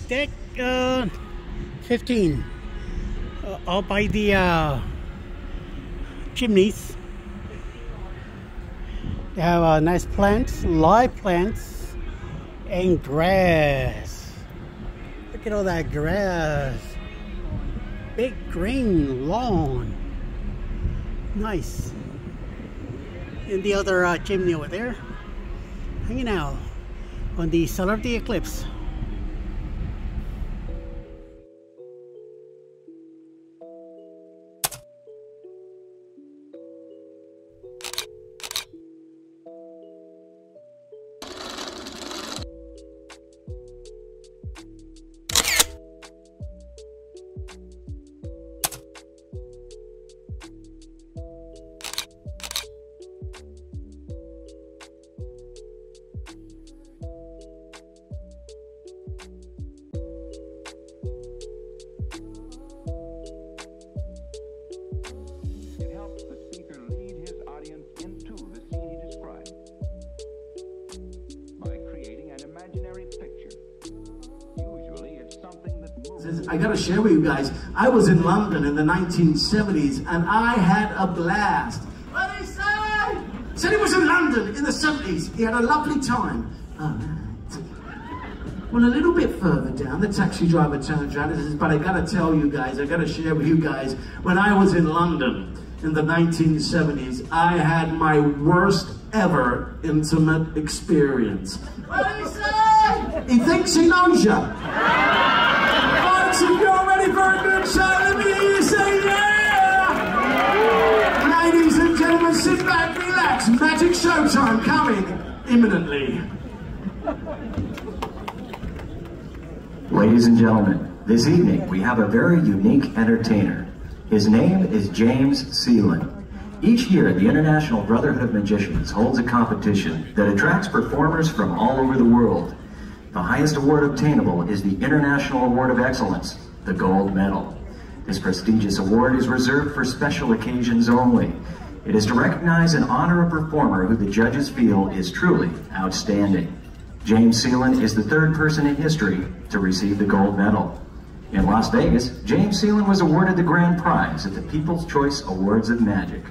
deck 15 out by the chimneys. They have nice plants, live plants, and grass. Look at all that grass. Big green lawn. Nice. And the other chimney over there, hanging out on the cellar of the Eclipse. I gotta share with you guys, I was in London in the 1970s and I had a blast. What did he say? Said he was in London in the 70s. He had a lovely time. Well, a little bit further down, the taxi driver turns around and says, but I gotta tell you guys, I gotta share with you guys, when I was in London in the 1970s, I had my worst ever intimate experience. What did he say? He thinks he knows you. If you're ready for a good show, let me hear you say yeah! Ladies and gentlemen, sit back, relax. Magic showtime coming imminently. Ladies and gentlemen, this evening we have a very unique entertainer. His name is James Chillin. Each year, the International Brotherhood of Magicians holds a competition that attracts performers from all over the world. The highest award obtainable is the International Award of Excellence, the Gold Medal. This prestigious award is reserved for special occasions only. It is to recognize and honor a performer who the judges feel is truly outstanding. James Chillin is the third person in history to receive the Gold Medal. In Las Vegas, James Chillin was awarded the grand prize at the People's Choice Awards of Magic.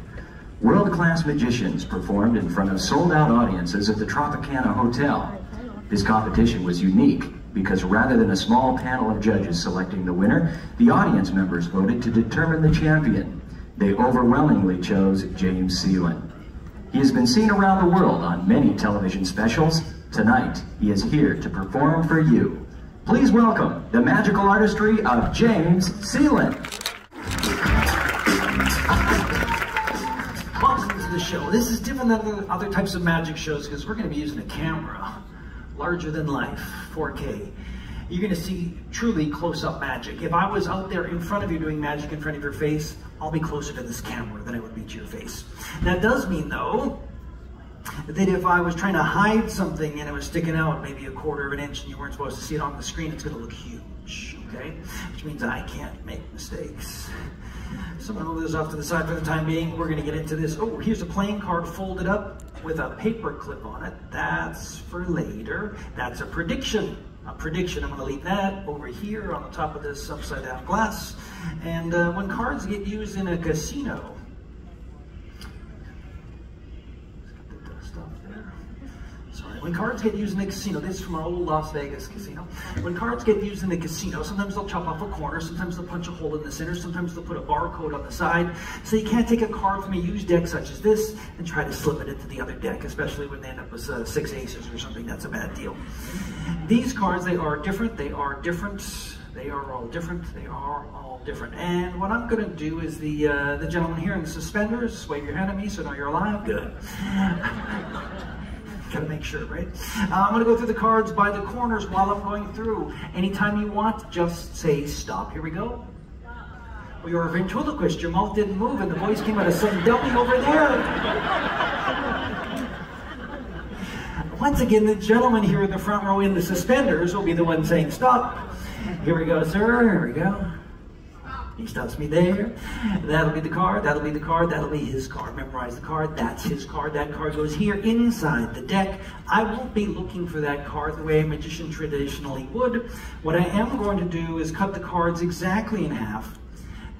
World-class magicians performed in front of sold-out audiences at the Tropicana Hotel. This competition was unique because rather than a small panel of judges selecting the winner, the audience members voted to determine the champion. They overwhelmingly chose James Chillin. He has been seen around the world on many television specials. Tonight, he is here to perform for you. Please welcome the magical artistry of James Chillin. Welcome to the show. This is different than other types of magic shows because we're going to be using a camera. Larger than life, 4K. You're going to see truly close-up magic. If I was out there in front of you doing magic in front of your face, I'll be closer to this camera than I would be to your face. That does mean, though, that if I was trying to hide something and it was sticking out maybe a quarter of an inch and you weren't supposed to see it on the screen, it's going to look huge, okay? Which means I can't make mistakes. So I'm going to move this off to the side for the time being. We're going to get into this. Oh, here's a playing card folded up with a paper clip on it. That's for later. That's a prediction. I'm going to leave that over here on the top of this upside down glass. And when cards get used in a casino, when cards get used in a casino, this is from our old Las Vegas casino. When cards get used in a casino, sometimes they'll chop off a corner, sometimes they'll punch a hole in the center, sometimes they'll put a barcode on the side. So you can't take a card from a used deck such as this and try to slip it into the other deck, especially when they end up with 6 aces or something. That's a bad deal. These cards, they are different. They are different. They are all different. They are all different. And what I'm going to do is the gentleman here in the suspenders, wave your hand at me so now you're alive. Good. Gotta make sure, right? I'm gonna go through the cards by the corners while I'm going through. Anytime you want, just say stop. Here we go. Well, you're a ventriloquist. Your mouth didn't move and the voice came out of some dummy over there. Once again, the gentleman here in the front row in the suspenders will be the one saying stop. Here we go, sir. Here we go. He stops me there. That'll be the card, that'll be the card, that'll be his card. Memorize the card, that's his card. That card goes here inside the deck. I won't be looking for that card the way a magician traditionally would. What I am going to do is cut the cards exactly in half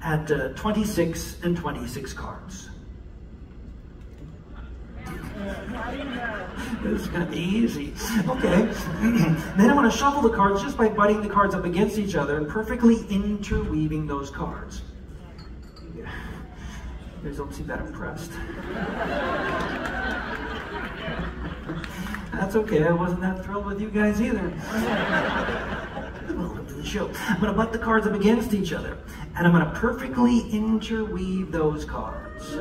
at 26 and 26 cards. This is going to be easy. Okay. Then I'm going to shuffle the cards just by butting the cards up against each other and perfectly interweaving those cards. You guys don't seem that impressed. That's okay. I wasn't that thrilled with you guys either. Welcome to the show. I'm going to butt the cards up against each other, and I'm going to perfectly interweave those cards.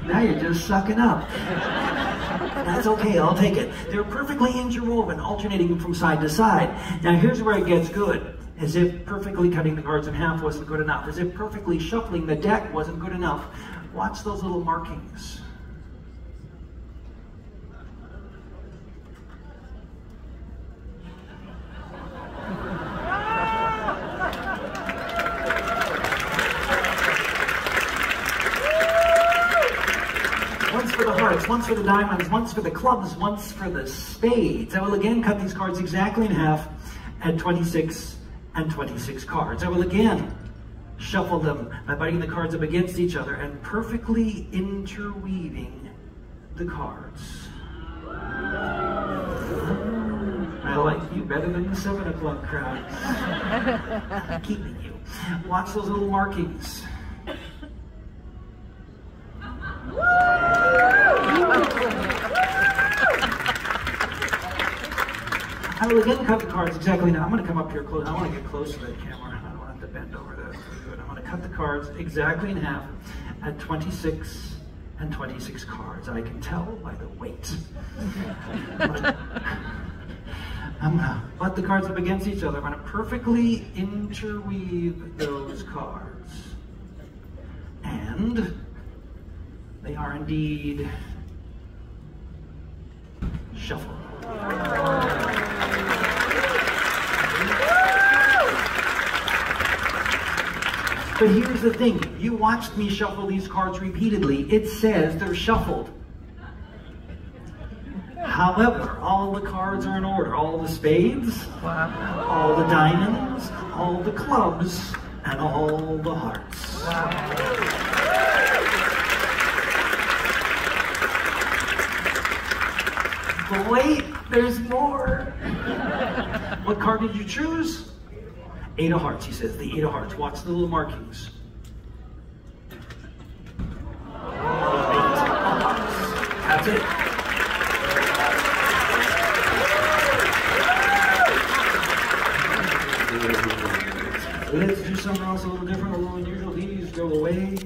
Now you're just sucking up. That's okay, I'll take it. They're perfectly interwoven, alternating from side to side. Now here's where it gets good. As if perfectly cutting the cards in half wasn't good enough. As if perfectly shuffling the deck wasn't good enough. Watch those little markings. Once for the diamonds, once for the clubs, once for the spades. I will again cut these cards exactly in half at 26 and 26 cards. I will again shuffle them by butting the cards up against each other and perfectly interweaving the cards. I like you better than the 7 o'clock crowd. I'm keeping you. Watch those little markings. I will again cut the cards exactly now. I'm going to come up here close. I want to get close to that camera. I don't want to bend over there. I'm going to cut the cards exactly in half at 26 and 26 cards. I can tell by the weight. I'm going to butt the cards up against each other. I'm going to perfectly interweave those cards. And they are indeed shuffled. But here's the thing, you watched me shuffle these cards repeatedly. It says they're shuffled. However, all the cards are in order. All the spades, all the diamonds, all the clubs, and all the hearts. But wait, there's more. What card did you choose? 8 of hearts, he says, the 8 of hearts. Watch the little markings. That's it. Let's do something else a little different, a little unusual. These go away.